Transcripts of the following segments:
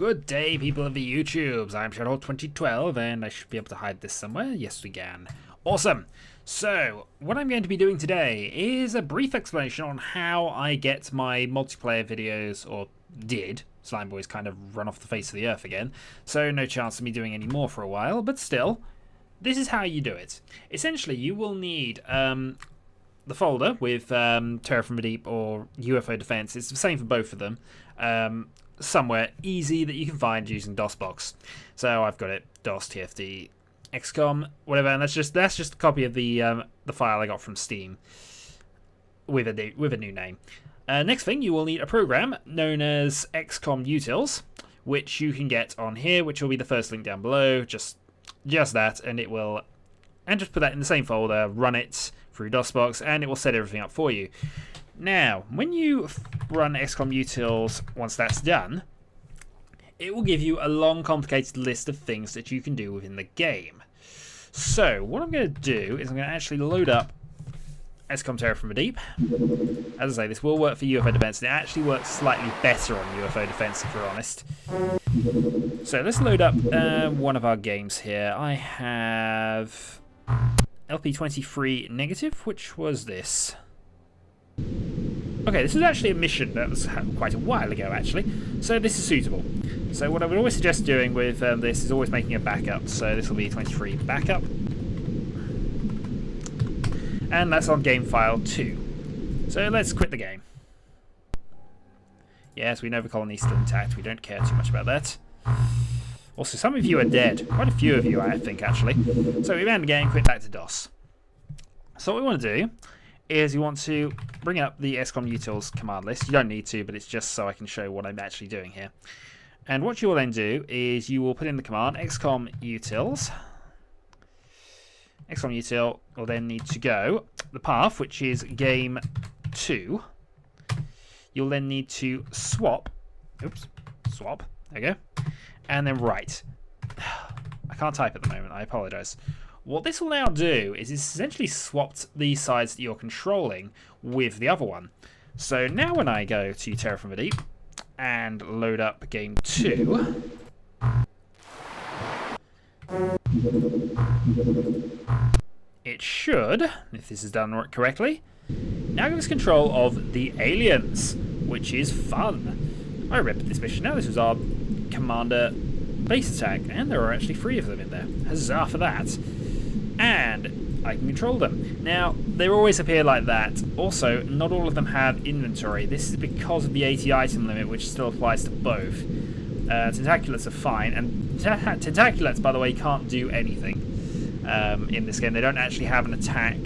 Good day, people of the YouTubes. I'm Shadowhawk 2012, and I should be able to hide this somewhere. Yes, we can. Awesome. So, what I'm going to be doing today is a brief explanation on how I get my multiplayer videos, or did. Slime Boy's kind of run off the face of the earth again, so no chance of me doing any more for a while, but still, this is how you do it. Essentially, you will need the folder with Terror from the Deep or UFO Defense. It's the same for both of them. Somewhere easy that you can find using DOSBox. So I've got it DOS, TFTD, XCOM, whatever, and that's just a copy of the file I got from Steam with a new name. Next thing, you will need a program known as XCOM Utils, which you can get on here, which will be the first link down below. Just that, and it will, and just put that in the same folder, run it through DOSBox, and it will set everything up for you. Now, when you run XCOM Utils, once that's done, it will give you a long, complicated list of things that you can do within the game. So, what I'm going to do is I'm going to actually load up XCOM Terror from the Deep. As I say, this will work for UFO Defense, and it actually works slightly better on UFO Defense, if we're honest. So, let's load up one of our games here. I have LP23 negative. Which was this? Okay, this is actually a mission that was quite a while ago, actually, so this is suitable. So what I would always suggest doing with this is always making a backup, so this will be 23 backup. And that's on game file 2. So let's quit the game. Yes, we know the colony's still intact, we don't care too much about that. Also, some of you are dead, quite a few of you I think, actually. So we ran the game, quit back to DOS. So what we want to do is you want to bring up the XCOM Utils command list. You don't need to, but it's just so I can show what I'm actually doing here. And what you will then do is you will put in the command XCOM Utils. XCOM Util will then need to go the path, which is game 2. You'll then need to swap. Oops, swap. There you go. And then write. I can't type at the moment. I apologize. What this will now do is it's essentially swapped the sides that you're controlling with the other one. So now when I go to Terror from the Deep and load up game 2, it should, if this is done correctly, now give us control of the aliens, which is fun. I remember this mission now. This was our commander base attack, and there are actually 3 of them in there. Huzzah for that. And I can control them. Now, they always appear like that. Also, not all of them have inventory. This is because of the 80 item limit, which still applies to both. Tentaculars are fine, and Tentaculars, by the way, can't do anything in this game. They don't actually have an attack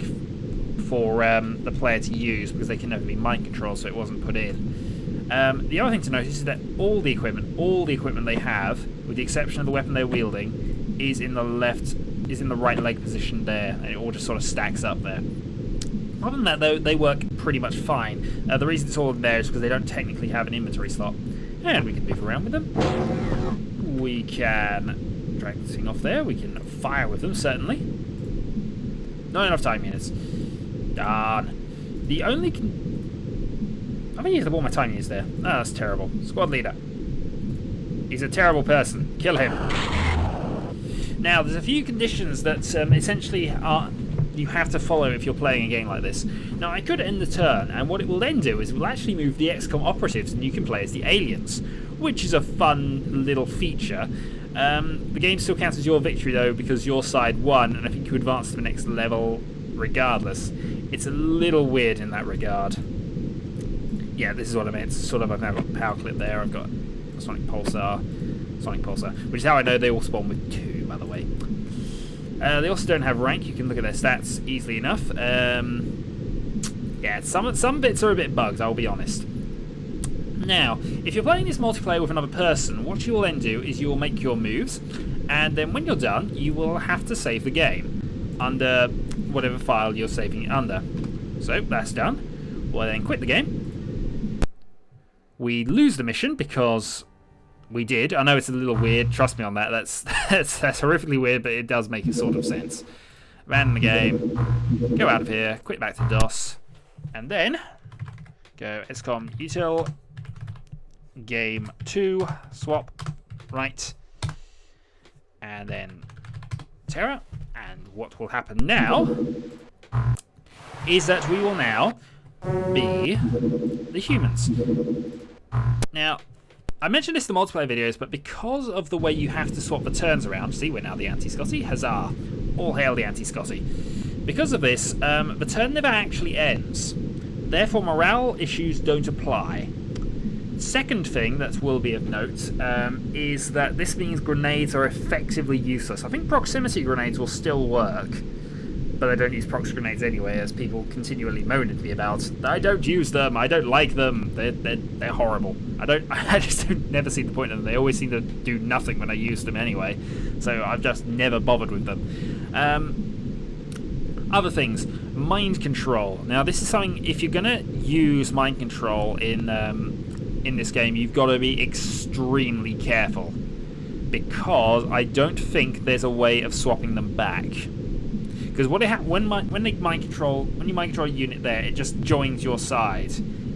for the player to use, because they can never be mind controlled, so it wasn't put in. The other thing to notice is that all the equipment they have, with the exception of the weapon they're wielding, is in the right leg position there, and it all just sort of stacks up there. Other than that, though, they work pretty much fine. The reason it's all in there is because they don't technically have an inventory slot. And we can move around with them. We can drag this thing off there. We can fire with them, certainly. Not enough time units. Darn. The only... I haven't used up all my time units there. Oh, that's terrible. Squad leader. He's a terrible person. Kill him. Now, there's a few conditions that essentially you have to follow if you're playing a game like this. Now, I could end the turn, and what it will then do is it will actually move the XCOM operatives, and you can play as the aliens, which is a fun little feature. The game still counts as your victory, though, because your side won, and I think you advance to the next level regardless. It's a little weird in that regard. Yeah, this is what I mean. It's sort of, I've now got Power Clip there, I've got Sonic Pulsar, which is how I know they all spawn with 2, by the way. They also don't have rank. You can look at their stats easily enough. Yeah, some bits are a bit bugged, I'll be honest. Now, if you're playing this multiplayer with another person, what you will then do is you will make your moves, and then when you're done, you will have to save the game under whatever file you're saving it under. So, that's done. We'll then quit the game. We lose the mission because... we did. I know it's a little weird. Trust me on that. That's horrifically weird, but it does make a sort of sense. Abandon the game. Go out of here. Quit back to DOS. And then go XCOM Util. Game 2. Swap. Right. And then Terra. And what will happen now is that we will now be the humans. Now, I mentioned this in the multiplayer videos, but because of the way you have to swap the turns around, see, we're now the anti-Scotty, huzzah, all hail the anti-Scotty. Because of this, the turn never actually ends, therefore morale issues don't apply. Second thing that will be of note is that this means grenades are effectively useless. I think proximity grenades will still work, but I don't use prox grenades anyway, as people continually moan at me about. I don't use them. I don't like them. They're horrible. I just never see the point of them. They always seem to do nothing when I use them anyway. So I've just never bothered with them. Other things, mind control. Now this is something. If you're gonna use mind control in this game, you've got to be extremely careful, because I don't think there's a way of swapping them back. Because when you mind control a unit there, it just joins your side,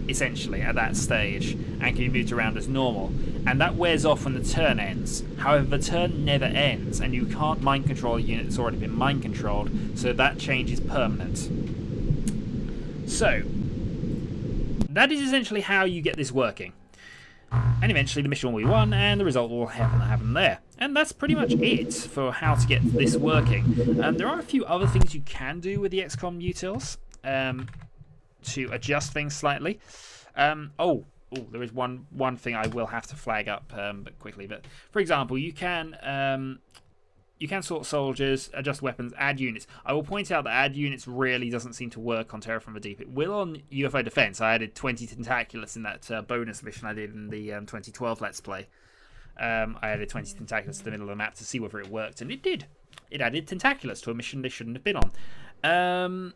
essentially, at that stage, and can be moved around as normal. And that wears off when the turn ends. However, the turn never ends, and you can't mind control a unit that's already been mind controlled, so that change is permanent. So, that is essentially how you get this working. And eventually the mission will be won, and the result will happen there. And that's pretty much it for how to get this working. There are a few other things you can do with the XCOM utils to adjust things slightly. There is one thing I will have to flag up but quickly. But for example, you can sort soldiers, adjust weapons, add units. I will point out that add units really doesn't seem to work on Terra from the Deep. It will on UFO Defense. I added 20 Tentaculus in that bonus mission I did in the 2012 Let's Play. I added 20 Tentaculus to the middle of the map to see whether it worked, and it did. It added Tentaculus to a mission they shouldn't have been on.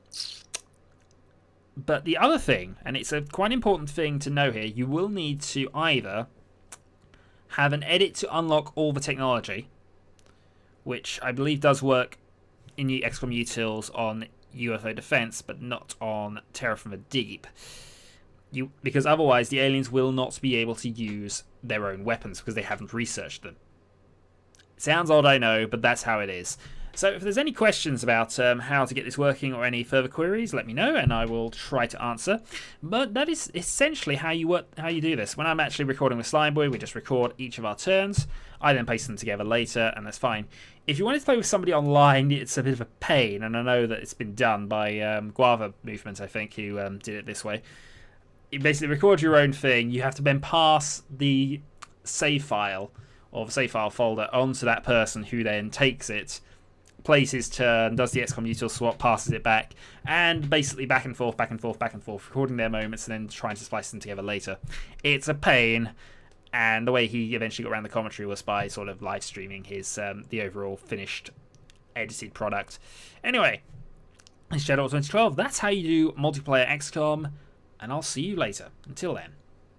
But the other thing, and it's a quite important thing to know here, you will need to either have an edit to unlock all the technology, which I believe does work in the XCOM utils on UFO Defense, but not on Terra from the Deep. Because otherwise the aliens will not be able to use their own weapons because they haven't researched them. Sounds odd, I know, but that's how it is. So if there's any questions about how to get this working or any further queries, let me know and I will try to answer. But that is essentially how you do this. When I'm actually recording with Slimeboy, we just record each of our turns. I then paste them together later, and that's fine. If you wanted to play with somebody online, it's a bit of a pain, and I know that it's been done by Guava Movement, I think, who did it this way. You basically record your own thing. You have to then pass the save file or the save file folder onto that person, who then takes it, plays his turn, does the XCOM util swap, passes it back, and basically back and forth, recording their moments and then trying to splice them together later. It's a pain, and the way he eventually got around the commentary was by sort of live streaming his the overall finished edited product. Anyway, it's Shadowhawk 2012. That's how you do multiplayer XCOM, and I'll see you later. Until then.